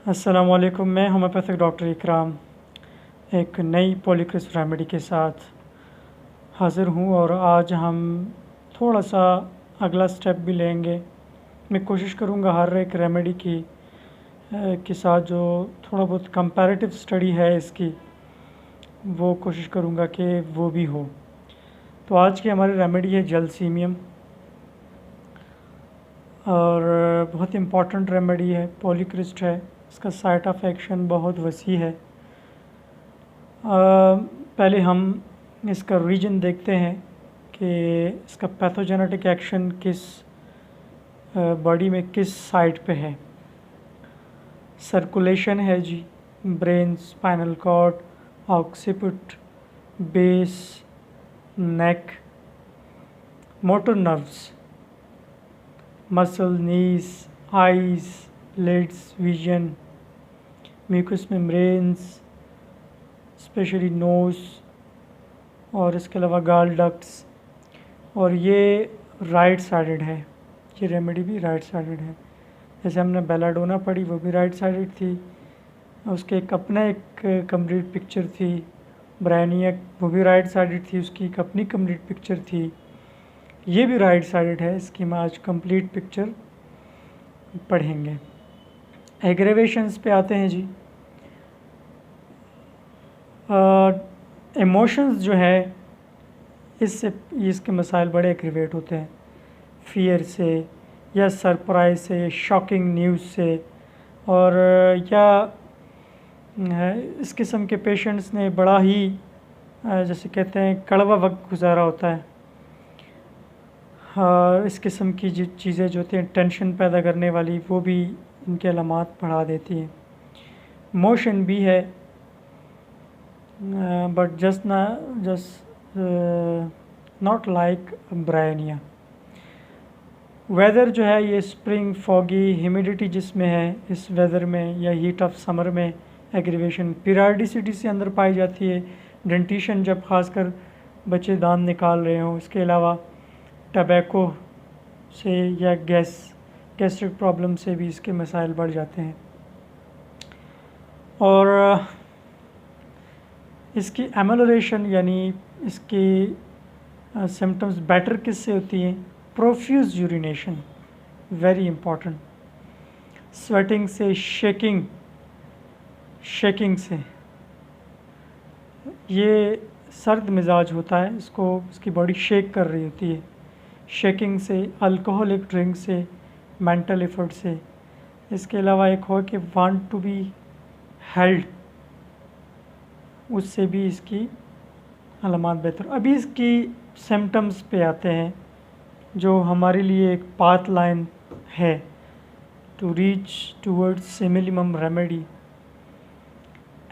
अस्सलामुअलैकुम। मैं homeopathic doctor इकराम एक नई पॉलीक्रिस रेमेडी के साथ हाज़िर हूँ और आज हम थोड़ा सा अगला स्टेप भी लेंगे। मैं कोशिश करूँगा हर एक रेमेडी के साथ जो थोड़ा बहुत कंपैरेटिव स्टडी है इसकी, वो कोशिश करूँगा कि वो भी हो। तो आज की हमारी रेमेडी है जलसीमियम और बहुत इम्पॉर्टेंट रेमेडी है, पॉलीक्रिस्ट है। इसका साइट ऑफ एक्शन बहुत वसी है। पहले हम इसका रीजन देखते हैं कि इसका पैथोजेनेटिक एक्शन किस बॉडी में किस साइट पे है। सर्कुलेशन है जी, brain, spinal cord, occiput, base, neck, motor nerves, muscle, knees, eyes, lids, vision, mucous membranes, specially nose और इसके अलावा गाल डक्ट्स। और ये राइट साइडेड है, ये रेमेडी भी राइट साइडेड है। जैसे हमने बेलाडोना पढ़ी वो भी राइट साइडेड थी, उसके एक अपना एक कंप्लीट पिक्चर थी। ब्रायनियक वो भी राइट साइडेड थी, उसकी एक अपनी कंप्लीट पिक्चर थी। ये भी राइट साइडेड है, इसकी हम आज कंप्लीट पिक्चर पढ़ेंगे। एग्रेवेशंस पे आते हैं जी। इमोशंस जो है इससे इसके मसाइल बड़े एग्रीवेट होते हैं, फियर से या सरप्राइज से, शॉकिंग न्यूज़ से, और या इस किस्म के पेशेंट्स ने बड़ा ही जैसे कहते हैं कड़वा वक्त गुजारा होता है। इस किस्म की जो चीज़ें जो होती हैं टेंशन पैदा करने वाली, वो भी इनके अलामात बढ़ा देती हैं। मोशन भी है, but just not like Bryonia. Weather जो है ये स्प्रिंग, फॉगी, ह्यूमिडिटी जिसमें है इस वेदर में, या हीट ऑफ समर में एग्रीवेशन। पीरियडिसिटी से अंदर पाई जाती है, डेंटिशन जब खासकर बच्चे दांत निकाल रहे हों। इसके अलावा टबैको से या गैस्ट्रिक प्रॉब्लम से भी इसके मसाइल बढ़ जाते हैं। और इसकी एमेलोरेशन यानी इसकी सिम्टम्स बेटर किससे होती हैं? Profuse urination, very important. Sweating से, शेकिंग से, ये सर्द मिजाज होता है, इसकी बॉडी शेक कर रही होती है। शेकिंग से, अल्कोहलिक ड्रिंक से, मेंटल एफर्ट से। इसके अलावा एक हो कि वांट टू बी हेल्ड, उससे भी इसकी अलामात बेहतर। अभी इसकी सिम्टम्स पे आते हैं जो हमारे लिए एक पाथ लाइन है to reach towards similimum remedy.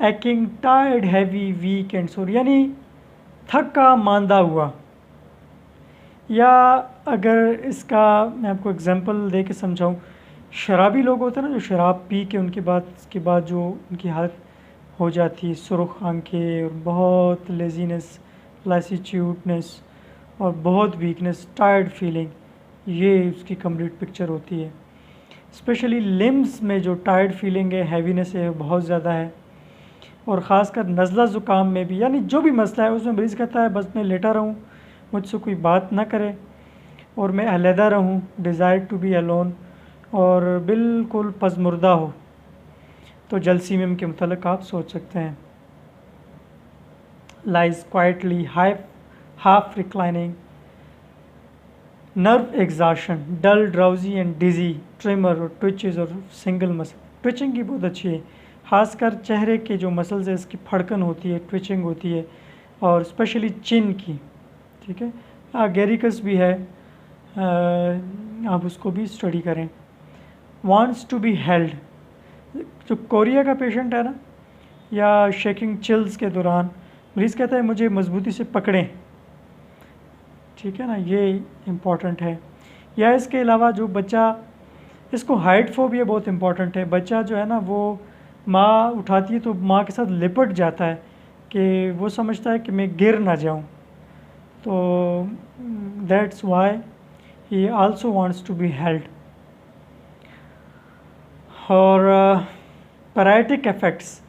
Acting tired, heavy, weak and sore, यानी थका मांदा हुआ। या अगर इसका मैं आपको एग्जांपल दे के समझाऊँ, शराबी लोग होते हैं ना जो शराब पी के उसके बाद जो उनकी हालत हो जाती है, सुर्ख आंखें और बहुत लेजीनेस, लैसीट्यूडनेस और बहुत वीकनेस, टायर्ड फीलिंग, ये उसकी कंप्लीट पिक्चर होती है। स्पेशली लिम्स में जो टायर्ड फीलिंग है, हैवीनेस है, बहुत ज़्यादा है। और ख़ासकर नज़ला ज़ुकाम में भी, यानी जो भी मसला है उसमें मरीज़ कहता है बस मैं लेटा रहूँ, मुझसे कोई बात ना करे और मैं अलहदा रहूँ, डिज़ायर टू बी अलोन, और बिल्कुल पज़मुर्दा हो, तो जलसीमियम के मुतल्लिक़ आप सोच सकते हैं। Lies quietly, half reclining, nerve exhaustion, dull, drowsy and dizzy, tremor और ट्विचेस और सिंगल मसल। ट्विचिंग की बहुत अच्छी है, खासकर चेहरे के जो मसल्स है इसकी फड़कन होती है, ट्विचिंग होती है, और स्पेशली चिन की। ठीक है, गेरिकस भी है, आप उसको भी स्टडी करें। वांट्स टू बी हेल्ड, जो कोरिया का पेशेंट है ना, या शेकिंग चिल्स के दौरान मरीज़ कहता है मुझे मजबूती से पकड़ें, ठीक है ना, ये इम्पॉर्टेंट है। या इसके अलावा जो बच्चा, इसको हाइट फोबिया बहुत इम्पॉर्टेंट है। बच्चा जो है ना वो माँ उठाती है तो माँ के साथ लिपट जाता है कि वो समझता है कि मैं गिर ना जाऊँ, तो that's why he also wants to be held. और पैराइटिक इफेक्ट्स,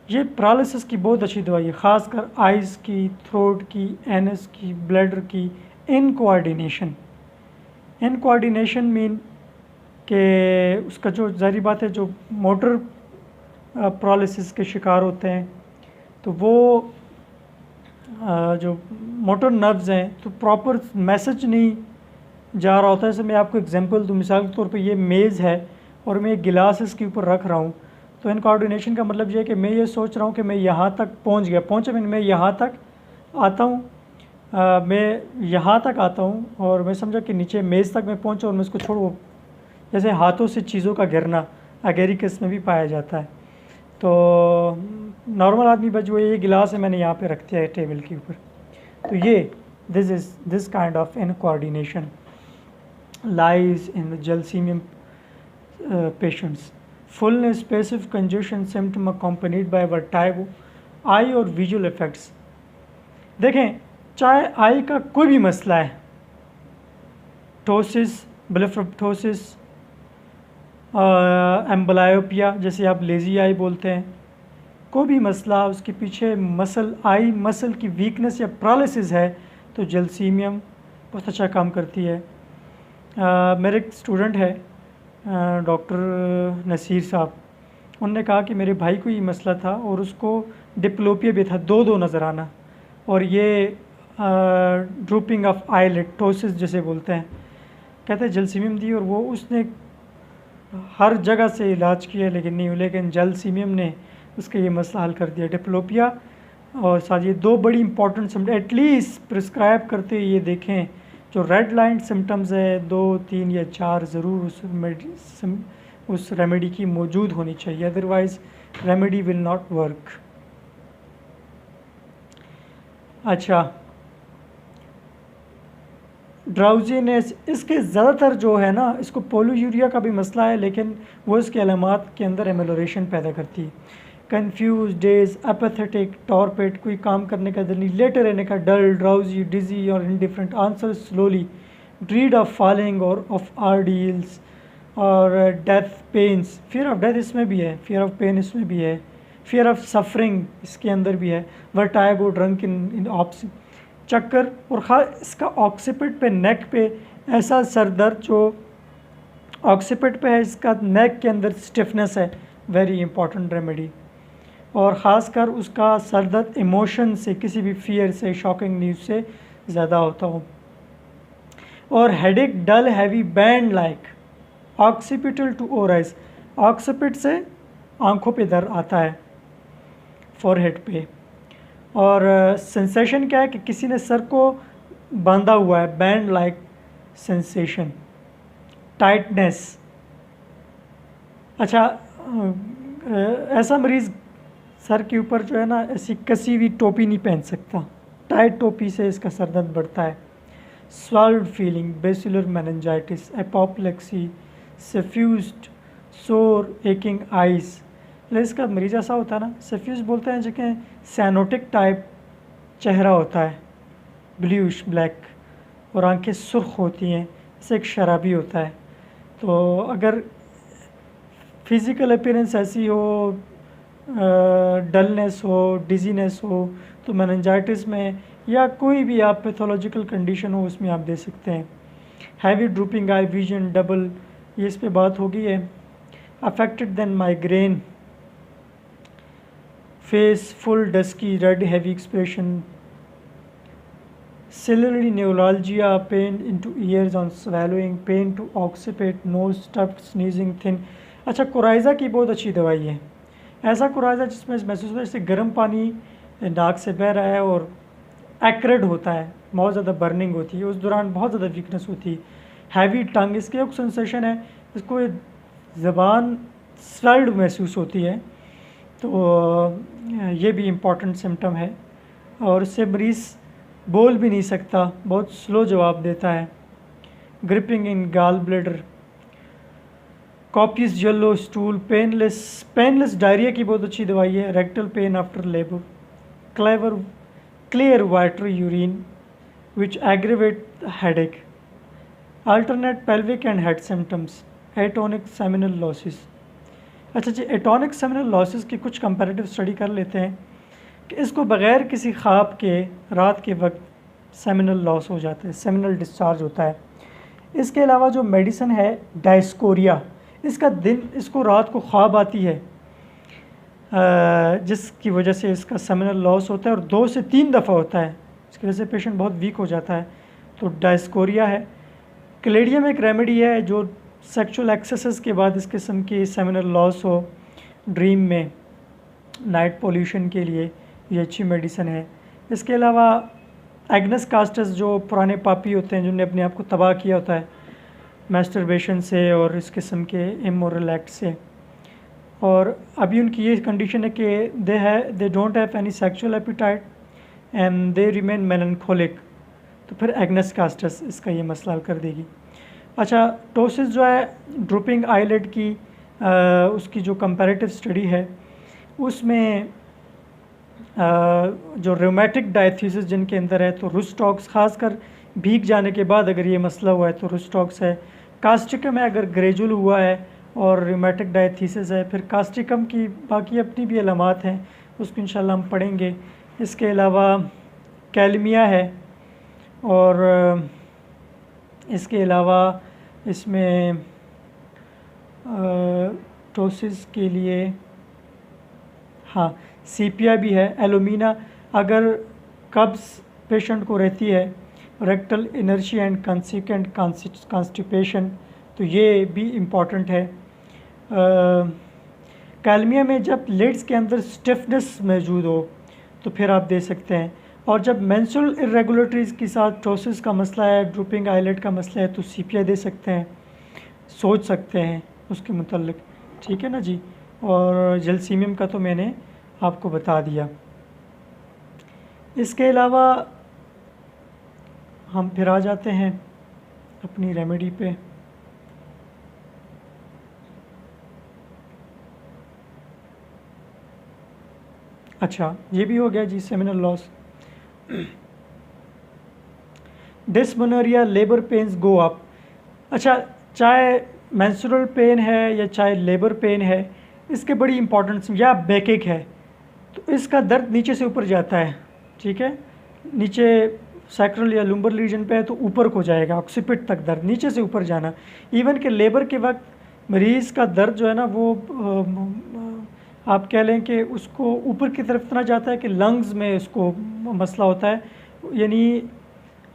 ये पैरालिसिस की बहुत अच्छी दवाई है, ख़ासकर आइज़ की, थ्रोट की, एनस की, ब्लैडर की। इन कोऑर्डिनेशन मीन कि उसका जो ज़ाहिर बात है जो मोटर पैरालिसिस के शिकार होते हैं तो वो जो मोटर नर्व्स हैं तो प्रॉपर मैसेज नहीं जा रहा होता है। जैसे मैं आपको एग्जांपल दूँ, मिसाल के तौर पे ये मेज़ है और मैं एक गिलास इसके ऊपर रख रहा हूँ, तो इन कोऑर्डिनेशन का मतलब ये है कि मैं ये सोच रहा हूँ कि मैं यहाँ तक पहुँचा मैं यहाँ तक आता हूँ, मैं यहाँ तक आता हूँ और मैं समझा कि नीचे मेज़ तक मैं पहुँचा और मैं इसको छोड़ू, जैसे हाथों से चीज़ों का गिरना अगेरिकस में भी पाया जाता है। तो नॉर्मल आदमी बस जो ये गिलास है मैंने यहाँ पे रख दिया है टेबल के ऊपर, तो ये this kind of incoordination lies in the gelsemium patients. Fullness, passive congestion symptom accompanied by vertigo, eye और विजुअल इफेक्ट्स। देखें, चाहे आई का कोई भी मसला है, टोसिस, ब्लेफरोप्टोसिस, एम्बलायोपिया जैसे आप लेज़ी आई बोलते हैं, कोई भी मसला उसके पीछे आई मसल की वीकनेस या पैरालिसिस है तो जलसीमियम बहुत अच्छा काम करती है। मेरे एक स्टूडेंट है डॉक्टर नसीर साहब, उनने कहा कि मेरे भाई को ये मसला था और उसको डिप्लोपिया भी था, दो नज़र आना, और ये ड्रूपिंग ऑफ आईलिड, टोसिस जैसे बोलते हैं, कहते हैं जलसीमियम दी और वो उसने हर जगह से इलाज किया लेकिन नहीं हुआ, लेकिन जलसीमियम ने उसका ये मसला हल कर दिया। डिप्लोपिया और साथ ये दो बड़ी इंपॉर्टेंट सिम्टम एटलीस्ट प्रिस्क्राइब करते हुए ये देखें, जो रेड लाइन सिम्टम्स है 2, 3 या 4 ज़रूर उस रेमेडी की मौजूद होनी चाहिए, otherwise remedy will not work. अच्छा, ड्राउजीनेस, इसके ज़्यादातर जो है ना, इसको पोलोयूरिया का भी मसला है लेकिन वो इसके अलामात के अंदर एमेलोरेशन पैदा करती है। कंफ्यूज, डेज, एपैथेटिक, टॉर्पेट, कोई काम करने का दिल नहीं, लेटे रहने का, डल, ड्राउजी, डिजी और indifferent, answer slowly, dread of falling और ऑफ आर्डील्स और death, pains, fear of death इसमें भी है, फियर ऑफ पेन इसमें भी है, फियर ऑफ सफरिंग इसके अंदर भी है, वर्टाइगो, ड्रंक इन ऑप्स, चक्कर, और ख़ास इसका ऑक्सीपिट पे, नेक पे ऐसा सर दर्द जो ऑक्सीपिट पे है, इसका नेक के अंदर स्टिफनेस है, वेरी इंपॉर्टेंट रेमेडी, और ख़ासकर उसका सर दर्द इमोशन से, किसी भी फियर से, शॉकिंग न्यूज़ से ज़्यादा होता हो, और headache, dull, heavy, band like, occipital to arise, occiput से आंखों पे दर्द आता है, फोरहेड पे, और सेंसेशन क्या है कि किसी ने सर को बांधा हुआ है, बैंड लाइक सेंसेशन, टाइटनेस। अच्छा, ऐसा मरीज़ सर के ऊपर जो है ना ऐसी कसी हुई टोपी नहीं पहन सकता, टाइट टोपी से इसका सर दर्द बढ़ता है। Swelled feeling, basilar meningitis, apoplexy, suffused, sore, aching eyes. इसका मरीज ऐसा होता है ना, सफ्यूज बोलते हैं जिसके सैनोटिक टाइप चेहरा होता है, ब्लूइश ब्लैक, और आंखें सुर्ख होती हैं, इसे एक शराबी होता है। तो अगर फिज़िकल अपीयरेंस ऐसी हो, डलनेस हो, डिजीनेस हो, तो मेनिंजाइटिस में या कोई भी आप पैथोलॉजिकल कंडीशन हो उसमें आप दे सकते हैं। Heavy drooping eye, vision double, ये इस पे बात होगी है। Affected then migraine, face full dusky, red, heavy expression, ciliary neuralgia, pain into ears on swallowing, pain to occiput, nose stuffed, sneezing, thin. अच्छा, कोराइज़ा की बहुत अच्छी दवाई है, ऐसा कोराइज़ा जिसमें महसूस होता है जैसे गर्म पानी नाक से बह रहा है और एक्रेड होता है, बहुत ज़्यादा बर्निंग होती है, उस दौरान बहुत ज़्यादा वीकनेस होती है। हैवी टंग, इसके एक सेंसेशन है, इसको ज़बान स्वेल्ड महसूस होती है, तो ये भी इम्पॉर्टेंट सिम्टम है, और इससे मरीज़ बोल भी नहीं सकता, बहुत स्लो जवाब देता है। Griping in gall bladder, copious yellow stool, painless diarrhoea की बहुत अच्छी दवाई है। Rectal pain after labour, clear watery urine which aggravate headache, alternate pelvic and head symptoms, atonic seminal losses. अच्छा जी, एटॉनिक सेमिनल लॉसेस की कुछ कंपैरेटिव स्टडी कर लेते हैं कि इसको बग़ैर किसी ख्वाब के रात के वक्त सेमिनल लॉस हो जाता है, सेमिनल डिस्चार्ज होता है। इसके अलावा जो मेडिसिन है डायस्कोरिया, इसको रात को ख्वाब आती है जिसकी वजह से इसका सेमिनल लॉस होता है और 2 से 3 दफ़ा होता है, इसकी वजह से पेशेंट बहुत वीक हो जाता है। तो डायस्कोरिया है। क्लेडियम एक रेमेडी है जो सेक्सुअल एक्सेसेस के बाद इस किस्म की सेमिनल लॉस हो ड्रीम में, नाइट पोल्यूशन के लिए ये अच्छी मेडिसिन है। इसके अलावा एग्नस कास्टस जो पुराने पापी होते हैं जिन्होंने अपने आप को तबाह किया होता है मैस्टरबेशन से और इस किस्म के इमोरल एक्ट से, और अभी उनकी ये कंडीशन है कि they don't have any sexual appetite and they remain melancholic, तो फिर एग्नस कास्टस इसका ये मसला हल कर देगी। अच्छा, टोसिस जो है ड्रूपिंग आईलिड की उसकी जो कंपैरेटिव स्टडी है उसमें जो रोमैटिक डायथीसिस जिनके अंदर है तो रुस्टॉक्स, खासकर भीग जाने के बाद अगर ये मसला हुआ है तो रुस्टॉक्स है। कास्टिकम है अगर ग्रेजुअल हुआ है और रोमैटिक डायथीसिस है, फिर कास्टिकम की बाकी अपनी भी अलामात हैं, उसको इंशाल्लाह हम पढ़ेंगे। इसके अलावा कैलमिया है और इसके अलावा इसमें टोसिस के लिए हाँ सीपिया भी है। एलुमिना अगर कब्ज़ पेशेंट को रहती है, rectal inertia and consequent constipation, तो ये भी इम्पॉर्टेंट है। कैलमिया में जब लिड्स के अंदर स्टिफनेस मौजूद हो तो फिर आप दे सकते हैं, और जब मेंस्ट्रुअल इरेगुलरिटीज़ के साथ टोसिस का मसला है, ड्रूपिंग आईलिड का मसला है, तो सीपिया दे सकते हैं, सोच सकते हैं उसके मुतल्लिक, ठीक है ना जी। और जलसीमियम का तो मैंने आपको बता दिया। इसके अलावा हम फिर आ जाते हैं अपनी रेमेडी पे। अच्छा, ये भी हो गया जी seminal loss. Dysmenorrhoea, labour pains go up. अच्छा, चाहे मेंस्ट्रुअल पेन है या चाहे लेबर पेन है, इसके बड़ी इंपॉर्टेंस, या बैकेक है तो इसका दर्द नीचे से ऊपर जाता है, ठीक है। नीचे सैक्रल या लुम्बर रीजन पे है तो ऊपर को जाएगा, ऑक्सीपिट तक दर्द, नीचे से ऊपर जाना। इवन कि लेबर के वक्त मरीज़ का दर्द जो है ना वो आप कह लें कि उसको ऊपर की तरफ इतना जाता है कि लंग्स में उसको मसला होता है, यानी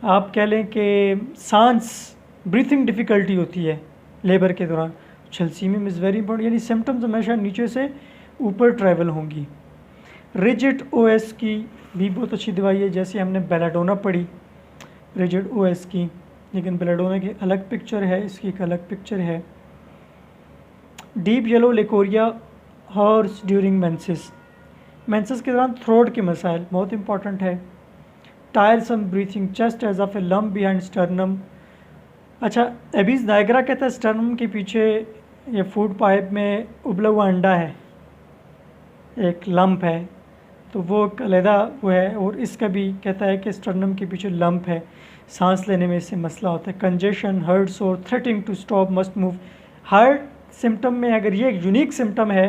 आप कह लें कि सांस, ब्रीथिंग डिफ़िकल्टी होती है लेबर के दौरान। थैलेसीमिया इज़ वेरी इंपॉर्टेंट, यानी सिम्टम्स हमेशा नीचे से ऊपर ट्रैवल होंगी। रिजिड ओएस की भी बहुत अच्छी दवाई है, जैसे हमने बेलाडोना पढ़ी रिजिड ओएस की, लेकिन बेलाडोना की अलग पिक्चर है, इसकी एक अलग पिक्चर है। Deep yellow leucorrhoea hoarse during menses, menses के दौरान थ्रोट के मसाइल बहुत इंपॉर्टेंट है। Tiresome breathing, chest as of a lump behind sternum. अच्छा, एबीज नायग्रा कहता है स्टर्नम के पीछे ये फूड पाइप में उबला हुआ अंडा है, एक लंप है, तो वो अलहदा वो है। और इसका भी कहता है कि स्टर्नम के पीछे लंप है, सांस लेने में इससे मसला होता है। Congestion, heart sore, threatening to stop, must move. Heart symptom में अगर ये एक यूनिक सिम्टम है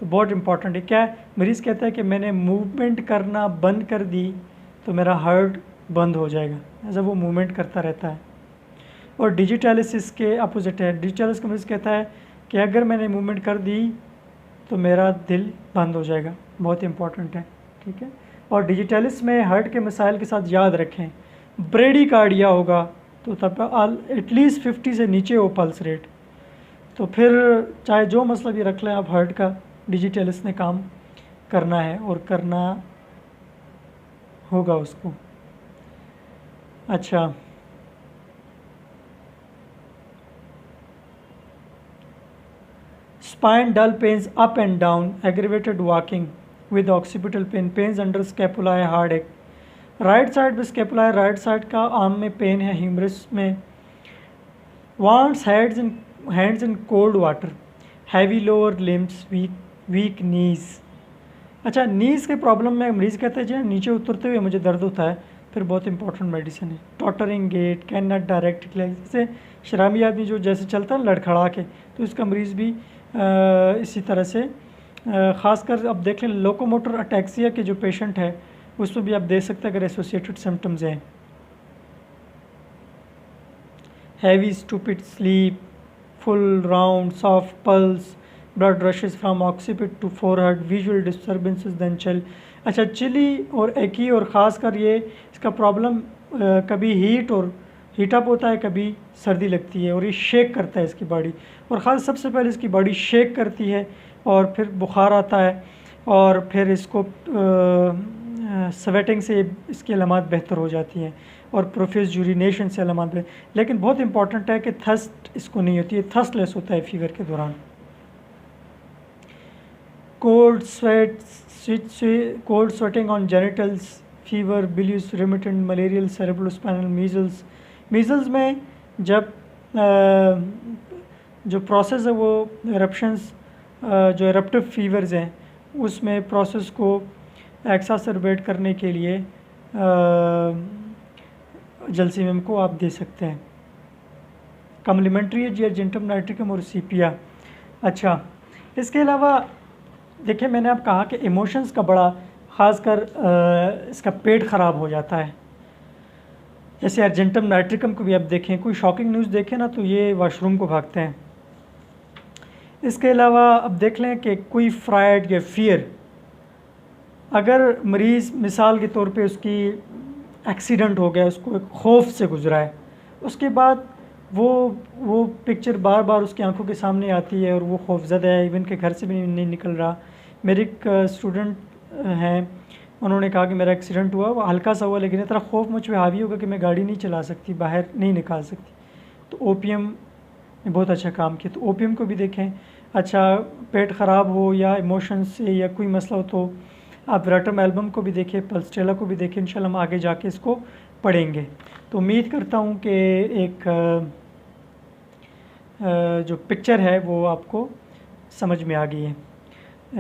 तो बहुत इंपॉर्टेंट है। क्या है, मरीज़ कहता है कि मैंने मूवमेंट करना बंद कर दी तो मेरा हार्ट बंद हो जाएगा, ऐसा वो मूवमेंट करता रहता है। और डिजिटलिसिस के अपोजिट है, डिजिटलिस का मरीज़ कहता है कि अगर मैंने मूवमेंट कर दी तो मेरा दिल बंद हो जाएगा, बहुत इंपॉर्टेंट है, ठीक है। और डिजिटलिस में हार्ट के मसाइल के साथ याद रखें, ब्रेडी कार्डिया होगा तो तब एटलीस्ट 50 से नीचे हो पल्स रेट, तो फिर चाहे जो मसला भी रख लें आप, हार्ट का डिजिटलिस ने काम करना है और करना होगा उसको। अच्छा, spine dull pains up and down, aggravated walking with occipital pain, pains under scapula है, heartache। राइट साइड में स्केपुला है, राइट साइड का आर्म में पेन है, ह्यूमरस में। Wants hands in cold water, heavy lower limbs, weak knees. अच्छा, knees के problem में मरीज़ कहते हैं जी नीचे उतरते हुए मुझे दर्द होता है, फिर बहुत इंपॉर्टेंट मेडिसिन है। Tottering gate, can not direct, जैसे शराबी आदमी जो जैसे चलता है लड़खड़ा के, तो इसका मरीज़ भी इसी तरह से ख़ासकर अब देख लें लोकोमोटर अटैक्सिया के जो पेशेंट है उसमें भी आप देख सकते हैं अगर एसोसिएटेड सिम्टम्स हैं, heavy stupid sleep, full round soft pulse, blood rushes from occiput to forehead, visual disturbances then chill. अच्छा, चिली और एकी और ख़ासकर ये इसका प्रॉब्लम कभी हीट अप होता है, कभी सर्दी लगती है और ये शेक करता है इसकी बॉडी, और ख़ास सबसे पहले इसकी बॉडी शेक करती है और फिर बुखार आता है और फिर इसको स्वेटिंग से इसकी अलामत बेहतर हो जाती हैं और प्रोफ्यूज यूरिनेशन से अलामत बेहतर। लेकिन बहुत इंपॉर्टेंट है कि थर्स्ट इसको नहीं होती है, थर्स्टलेस होता है फीवर के दौरान। Cold sweating on genitals, fever, bilious, remittent, malarial, cerebrospinal, measles. Measles में जब जो प्रोसेस है वो एरप्शंस, जो एरप्टिव फीवर्स हैं उसमें प्रोसेस को एक्सासरबेट करने के लिए जलसीमियम को आप दे सकते हैं। कम्प्लीमेंट्री है जी अर्जेंटम नाइट्रिकम और सीपिया। अच्छा, इसके अलावा देखिए मैंने आप कहा कि इमोशंस का बड़ा ख़ासकर इसका पेट ख़राब हो जाता है। जैसे अर्जेंटम नाइट्रिकम को भी आप देखें, कोई शॉकिंग न्यूज़ देखें ना तो ये वाशरूम को भागते हैं। इसके अलावा अब देख लें कि कोई फ्राइड या फियर, अगर मरीज़ मिसाल के तौर पे उसकी एक्सीडेंट हो गया, उसको एक खौफ से गुजरा है, उसके बाद वो पिक्चर बार बार उसकी आंखों के सामने आती है और वो खौफज़दा है, इवन के घर से भी नहीं निकल रहा। मेरे एक स्टूडेंट हैं, उन्होंने कहा कि मेरा एक्सीडेंट हुआ, वो हल्का सा हुआ लेकिन इतना खौफ मुझ पे हावी होगा कि मैं गाड़ी नहीं चला सकती, बाहर नहीं निकाल सकती। तो ओपीएम ने बहुत अच्छा काम किया, तो ओपीएम को भी देखें। अच्छा, पेट ख़राब हो या इमोशन से या कोई मसला हो तो आप वेराटम एल्बम को भी देखें, पल्स्ट्रेला को भी देखें। इंशाल्लाह हम आगे जाके इसको पढ़ेंगे। तो उम्मीद करता हूँ कि एक जो पिक्चर है वो आपको समझ में आ गई है।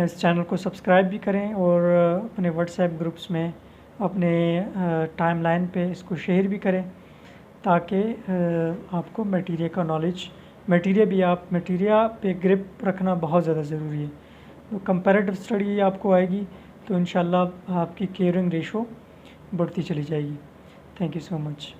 इस चैनल को सब्सक्राइब भी करें और अपने व्हाट्सएप ग्रुप्स में अपने टाइमलाइन पे इसको शेयर भी करें ताकि आपको मटीरियल का नॉलेज, मटीरियल पे ग्रिप रखना बहुत ज़्यादा ज़रूरी है। तो कंपैरेटिव स्टडी आपको आएगी तो इंशाल्लाह आपकी केयरिंग रेशो बढ़ती चली जाएगी। Thank you so much.